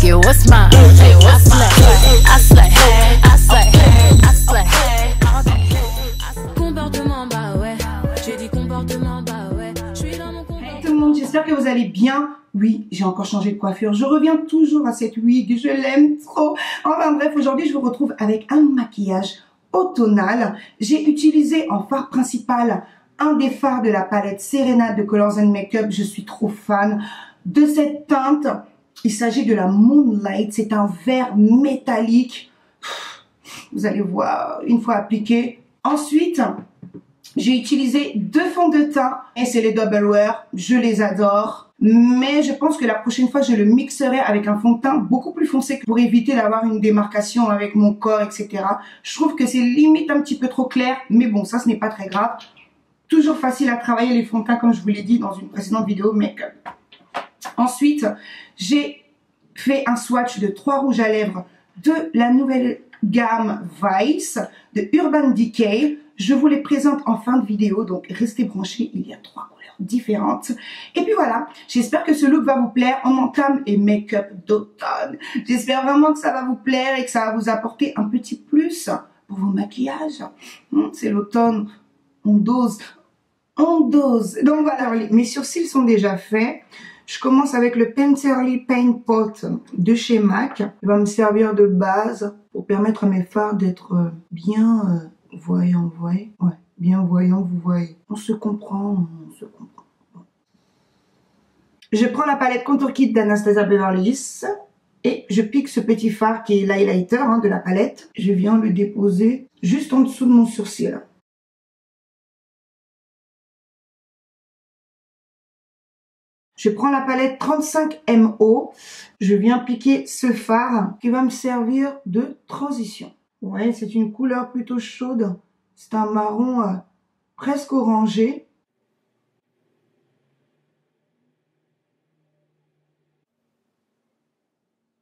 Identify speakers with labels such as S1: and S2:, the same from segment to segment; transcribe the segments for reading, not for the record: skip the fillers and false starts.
S1: you, what's mine? Hey, what's mine? I slay, I slay, I slay. Comportement, bah ouais. J'ai dit comportement, bah ouais. Je suis dans mon comportement.
S2: Hey tout le monde, j'espère que vous allez bien. Oui, j'ai encore changé de coiffure. Je reviens toujours à cette wig, je l'aime trop. Enfin bref, aujourd'hui je vous retrouve avec un maquillage automnal. J'ai utilisé en fard principal un des fards de la palette Serenade de Colors & Makeup. Je suis trop fan de cette teinte. Il s'agit de la Moonlight. C'est un vert métallique. Vous allez voir une fois appliqué. Ensuite, j'ai utilisé 2 fonds de teint et c'est les Double Wear. Je les adore. Mais je pense que la prochaine fois, je le mixerai avec un fond de teint beaucoup plus foncé pour éviter d'avoir une démarcation avec mon corps, etc. Je trouve que c'est limite un petit peu trop clair. Mais bon, ça, ce n'est pas très grave. Toujours facile à travailler les fonds de teint, comme je vous l'ai dit dans une précédente vidéo make-up. Ensuite, j'ai fait un swatch de 3 rouges à lèvres de la nouvelle gamme Vice de Urban Decay. Je vous les présente en fin de vidéo, donc restez branchés, il y a 3 couleurs différentes. Et puis voilà, j'espère que ce look va vous plaire. On entame les make-up d'automne. J'espère vraiment que ça va vous plaire et que ça va vous apporter un petit plus pour vos maquillages. C'est l'automne, on dose. On dose. Donc voilà, mes sourcils sont déjà faits. Je commence avec le Painterly Paint Pot de chez MAC. Il va me servir de base pour permettre à mes fards d'être bien voyants, vous voyez? Ouais, bien voyants, vous voyez. On se comprend, on se comprend. Je prends la palette Contour Kit d'Anastasia Beverly Hills et je pique ce petit fard qui est l'highlighter de la palette. Je viens le déposer juste en dessous de mon sourcil. Je prends la palette 35MO, je viens piquer ce fard qui va me servir de transition. Ouais, c'est une couleur plutôt chaude, c'est un marron presque orangé.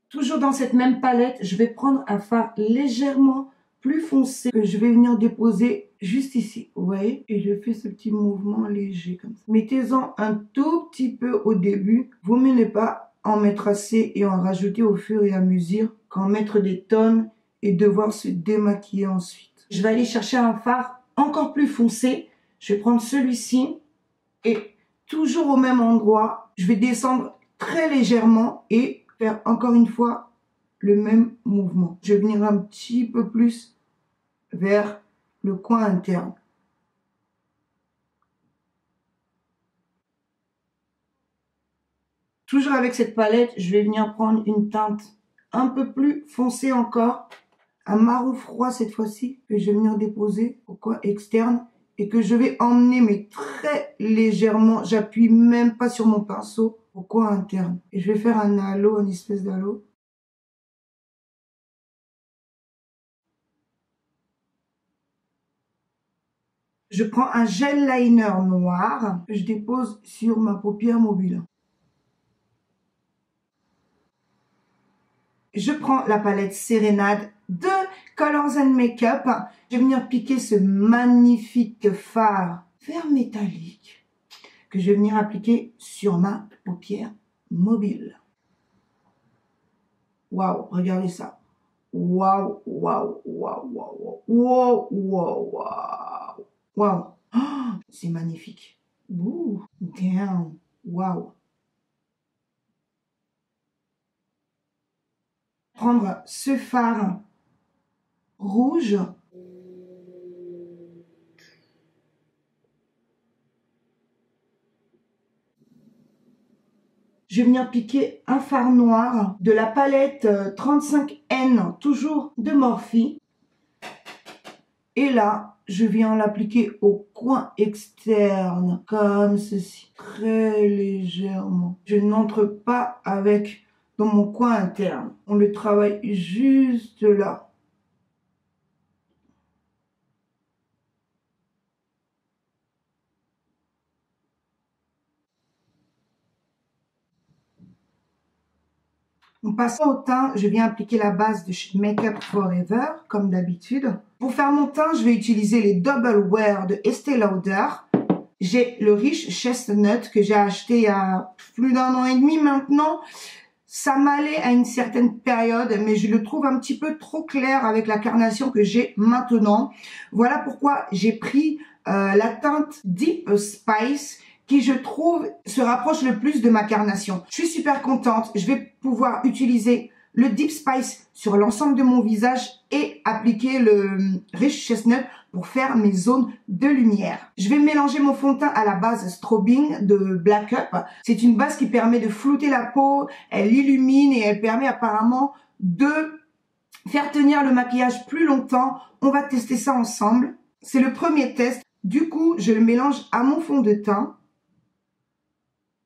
S2: Toujours dans cette même palette, je vais prendre un fard légèrement plus foncé que je vais venir déposer juste ici, vous voyez, et je fais ce petit mouvement léger comme ça. Mettez-en un tout petit peu au début, vaut mieux ne pas en mettre assez et en rajouter au fur et à mesure qu'en mettre des tonnes et devoir se démaquiller ensuite. Je vais aller chercher un fard encore plus foncé, je vais prendre celui-ci et toujours au même endroit, je vais descendre très légèrement et faire encore une fois le même mouvement. Je vais venir un petit peu plus vers le coin interne. Toujours avec cette palette, je vais venir prendre une teinte un peu plus foncée encore, un marron froid cette fois-ci, que je vais venir déposer au coin externe et que je vais emmener mais très légèrement, j'appuie même pas sur mon pinceau, au coin interne. Et je vais faire un halo, une espèce d'halo. Je prends un gel liner noir que je dépose sur ma paupière mobile. Je prends la palette Serenade de Colors & Makeup. Je vais venir piquer ce magnifique fard vert métallique que je vais venir appliquer sur ma paupière mobile. Waouh, regardez ça. Waouh, waouh, waouh, waouh, waouh, waouh, waouh. Waouh, oh, c'est magnifique. Ouh, damn, waouh. Prendre ce fard rouge. Je vais venir piquer un fard noir de la palette 35N, toujours de Morphe. Et là, je viens l'appliquer au coin externe, comme ceci, très légèrement. Je n'entre pas avec dans mon coin interne. On le travaille juste là. En passant au teint, je viens appliquer la base de chez Make Up Forever, comme d'habitude. Pour faire mon teint, je vais utiliser les Double Wear de Estée Lauder. J'ai le Rich Chestnut que j'ai acheté il y a plus d'1 an et demi maintenant. Ça m'allait à une certaine période, mais je le trouve un petit peu trop clair avec la carnation que j'ai maintenant. Voilà pourquoi j'ai pris la teinte Deep Spice qui, je trouve, se rapproche le plus de ma carnation. Je suis super contente. Je vais pouvoir utiliser le Deep Spice sur l'ensemble de mon visage et appliquer le Rich Chestnut pour faire mes zones de lumière. Je vais mélanger mon fond de teint à la base Strobing de Black Up. C'est une base qui permet de flouter la peau, elle illumine et elle permet apparemment de faire tenir le maquillage plus longtemps. On va tester ça ensemble. C'est le premier test. Du coup, je le mélange à mon fond de teint.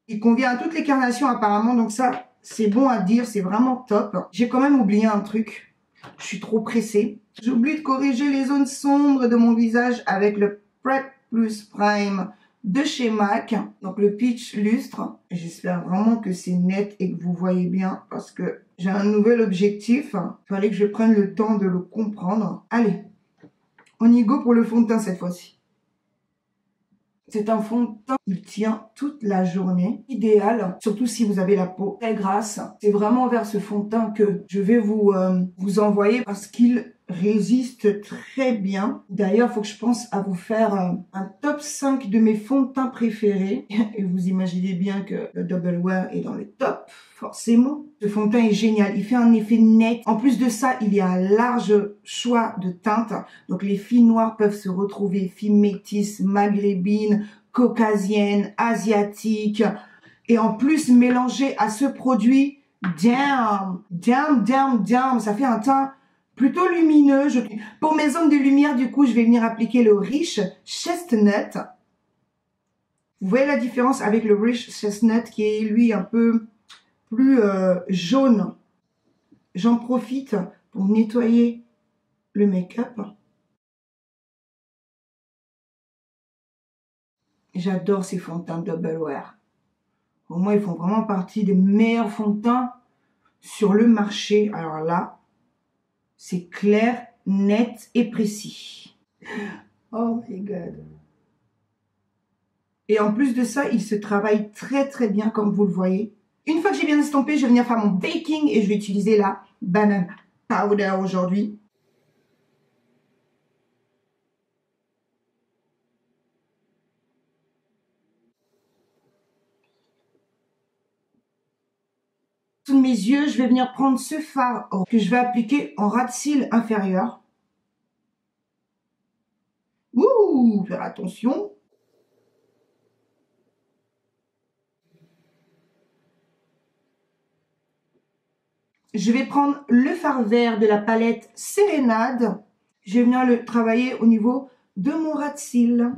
S2: Il convient à toutes les carnations apparemment, donc ça, c'est bon à dire, c'est vraiment top. J'ai quand même oublié un truc. Je suis trop pressée. J'oublie de corriger les zones sombres de mon visage avec le Prep Plus Prime de chez MAC. Donc le Peach Lustre. J'espère vraiment que c'est net et que vous voyez bien parce que j'ai un nouvel objectif. Il fallait que je prenne le temps de le comprendre. Allez, on y go pour le fond de teint cette fois-ci. C'est un fond de teint, il tient toute la journée. Idéal, surtout si vous avez la peau très grasse. C'est vraiment vers ce fond de teint que je vais vous envoyer parce qu'il résiste très bien. D'ailleurs, il faut que je pense à vous faire un top 5 de mes fonds de teint préférés. Et vous imaginez bien que le Double Wear est dans le top, forcément. Ce fond de teint est génial, il fait un effet net. En plus de ça, il y a un large choix de teintes. Donc les filles noires peuvent se retrouver, filles métisses, maghrébines, caucasiennes, asiatiques. Et en plus, mélangé à ce produit, damn, ça fait un teint plutôt lumineux. Pour mes zones de lumière, du coup, je vais venir appliquer le Rich Chestnut. Vous voyez la différence avec le Rich Chestnut qui est, lui, un peu plus jaune. J'en profite pour nettoyer le make-up. J'adore ces fonds de teint Double Wear. Pour moi, ils font vraiment partie des meilleurs fonds de teint sur le marché. Alors là, c'est clair, net et précis. Oh my God. Et en plus de ça, il se travaille très très bien comme vous le voyez. Une fois que j'ai bien estompé, je vais venir faire mon baking et je vais utiliser la banana powder aujourd'hui. Sous mes yeux, je vais venir prendre ce fard que je vais appliquer en ras de cils inférieur. Ouh, faire attention. Je vais prendre le fard vert de la palette Sérénade. Je vais venir le travailler au niveau de mon ras de cils.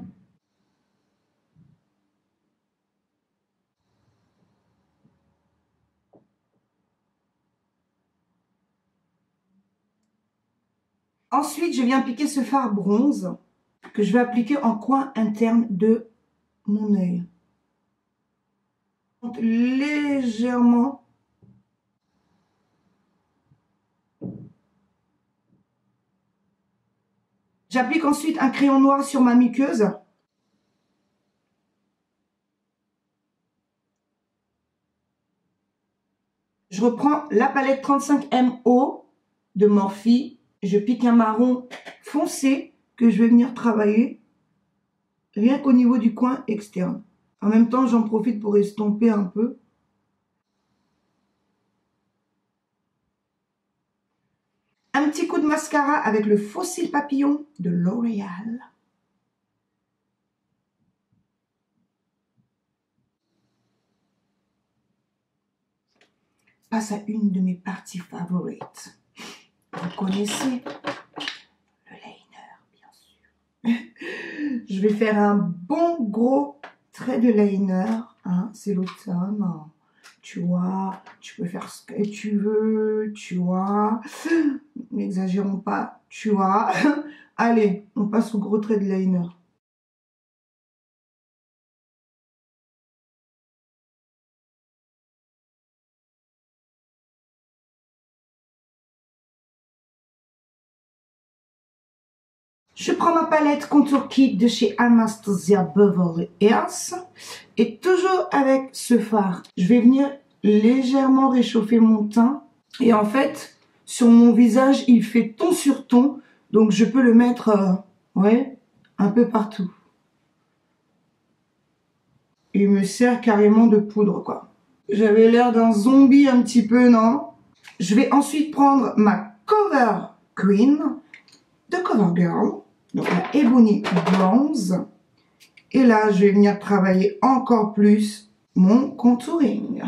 S2: Ensuite, je viens appliquer ce fard bronze que je vais appliquer en coin interne de mon œil. Légèrement. J'applique ensuite un crayon noir sur ma muqueuse. Je reprends la palette 35MO de Morphe. Je pique un marron foncé que je vais venir travailler rien qu'au niveau du coin externe. En même temps, j'en profite pour estomper un peu. Un petit coup de mascara avec le Faux Cils Papillon de L'Oréal. Passe à une de mes parties favorites. Vous connaissez le liner, bien sûr. Je vais faire un bon gros trait de liner. Hein, c'est l'automne. Tu vois, tu peux faire ce que tu veux, tu vois. N'exagérons pas, tu vois. Allez, on passe au gros trait de liner. Je prends ma palette Contour Kit de chez Anastasia Beverly Hills et toujours avec ce fard, je vais venir légèrement réchauffer mon teint. Et en fait, sur mon visage, il fait ton sur ton. Donc, je peux le mettre, ouais, un peu partout. Il me sert carrément de poudre, quoi. J'avais l'air d'un zombie un petit peu, non? Je vais ensuite prendre ma Cover Queen de CoverGirl. Donc, la Ebony Bronze. Et là, je vais venir travailler encore plus mon contouring.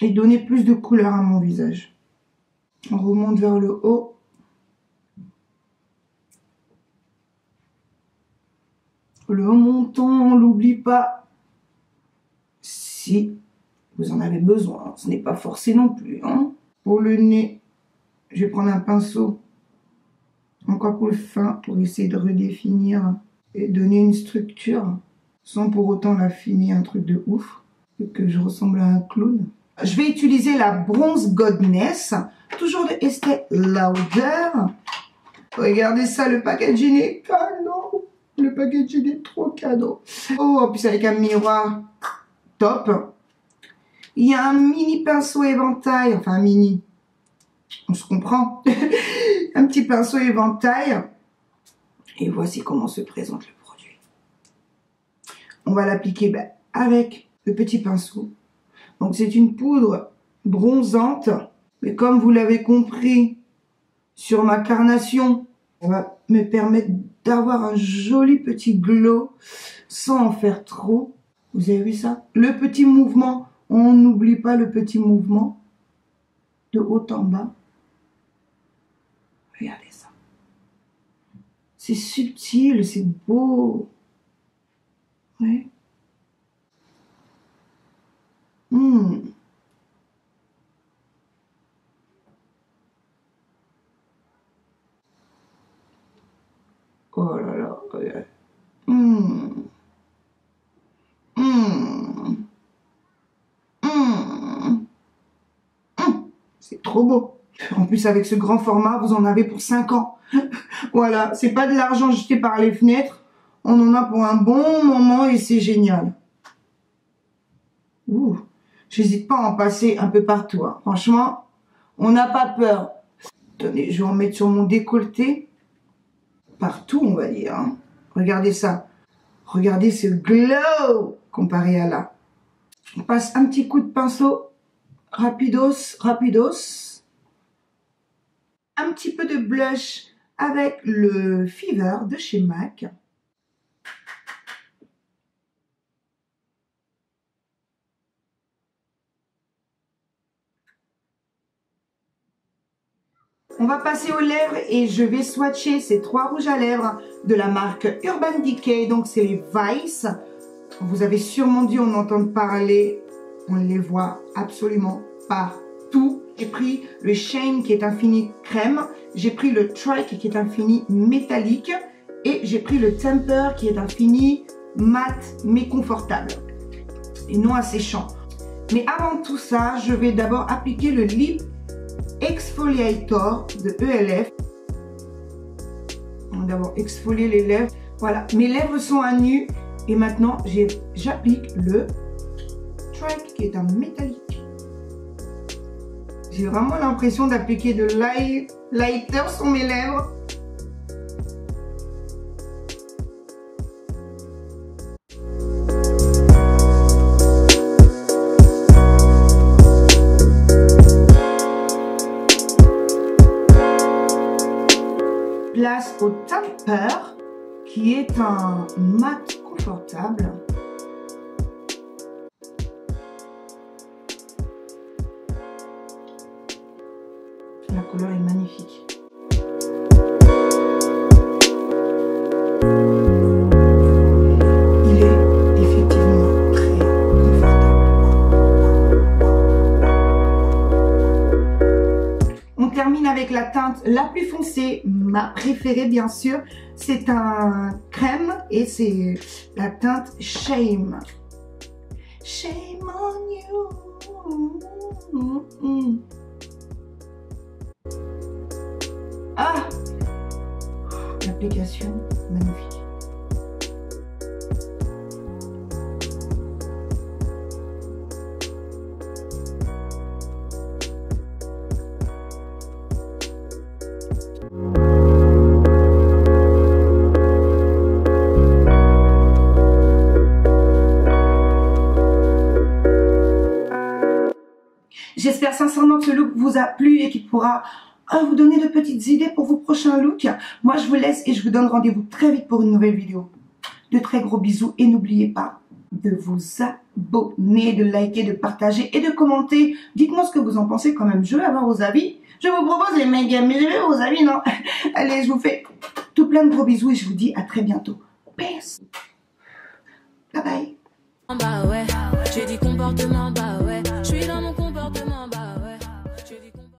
S2: Et donner plus de couleur à mon visage. On remonte vers le haut. Le montant, on l'oublie pas. Si vous en avez besoin, ce n'est pas forcé non plus. Hein. Pour le nez, je vais prendre un pinceau encore plus fin pour essayer de redéfinir et donner une structure sans pour autant l'affiner un truc de ouf, que je ressemble à un clown. Je vais utiliser la Bronze Goddess, toujours de Estée Lauder. Regardez ça, le packaging est cadeau. Le packaging est trop cadeau. Oh, en plus avec un miroir top. Il y a un mini pinceau éventail, enfin un mini, on se comprend. Un petit pinceau éventail. Et voici comment se présente le produit. On va l'appliquer avec le petit pinceau. Donc c'est une poudre bronzante, mais comme vous l'avez compris sur ma carnation, ça va me permettre d'avoir un joli petit glow sans en faire trop. Vous avez vu ça? Le petit mouvement, on n'oublie pas le petit mouvement de haut en bas. Regardez ça. C'est subtil, c'est beau. Ouais. Oh là là, regarde. C'est trop beau. En plus, avec ce grand format, vous en avez pour 5 ans. Voilà, c'est pas de l'argent jeté par les fenêtres. On en a pour un bon moment et c'est génial. Ouh, j'hésite pas à en passer un peu partout. Hein. Franchement, on n'a pas peur. Attendez, je vais en mettre sur mon décolleté. Partout, on va dire. Hein. Regardez ça. Regardez ce glow comparé à là. On passe un petit coup de pinceau. Rapidos, rapidos. Un petit peu de blush avec le Fever de chez MAC. On va passer aux lèvres et je vais swatcher ces 3 rouges à lèvres de la marque Urban Decay. Donc c'est les Vice. Vous avez sûrement dû en entendre parler. On les voit absolument partout. J'ai pris le Shame qui est un fini crème. J'ai pris le Trike qui est un fini métallique. Et j'ai pris le Temper qui est un fini mat mais confortable. Et non asséchant. Mais avant tout ça, je vais d'abord appliquer le Lip Exfoliator de ELF. On va d'abord exfolier les lèvres. Voilà, mes lèvres sont à nu. Et maintenant, j'applique le Trike qui est un métallique. J'ai vraiment l'impression d'appliquer de lighter sur mes lèvres. Place au Temper qui est un mat confortable. La couleur est magnifique. Il est effectivement très confortable. On termine avec la teinte la plus foncée, ma préférée bien sûr. C'est un crème et c'est la teinte Shame. Shame on you. La application magnifique. J'espère sincèrement que ce look vous a plu et qu'il pourra vous donner de petites idées pour vos prochains looks. Moi, je vous laisse et je vous donne rendez-vous très vite pour une nouvelle vidéo. De très gros bisous et n'oubliez pas de vous abonner, de liker, de partager et de commenter. Dites-moi ce que vous en pensez quand même. Je veux avoir vos avis. Je vous propose les méga, mais je veux vos avis, non? Allez, je vous fais tout plein de gros bisous et je vous dis à très bientôt. Peace. Bye bye.
S1: Bah ouais, j'ai dit comportement, bah ouais.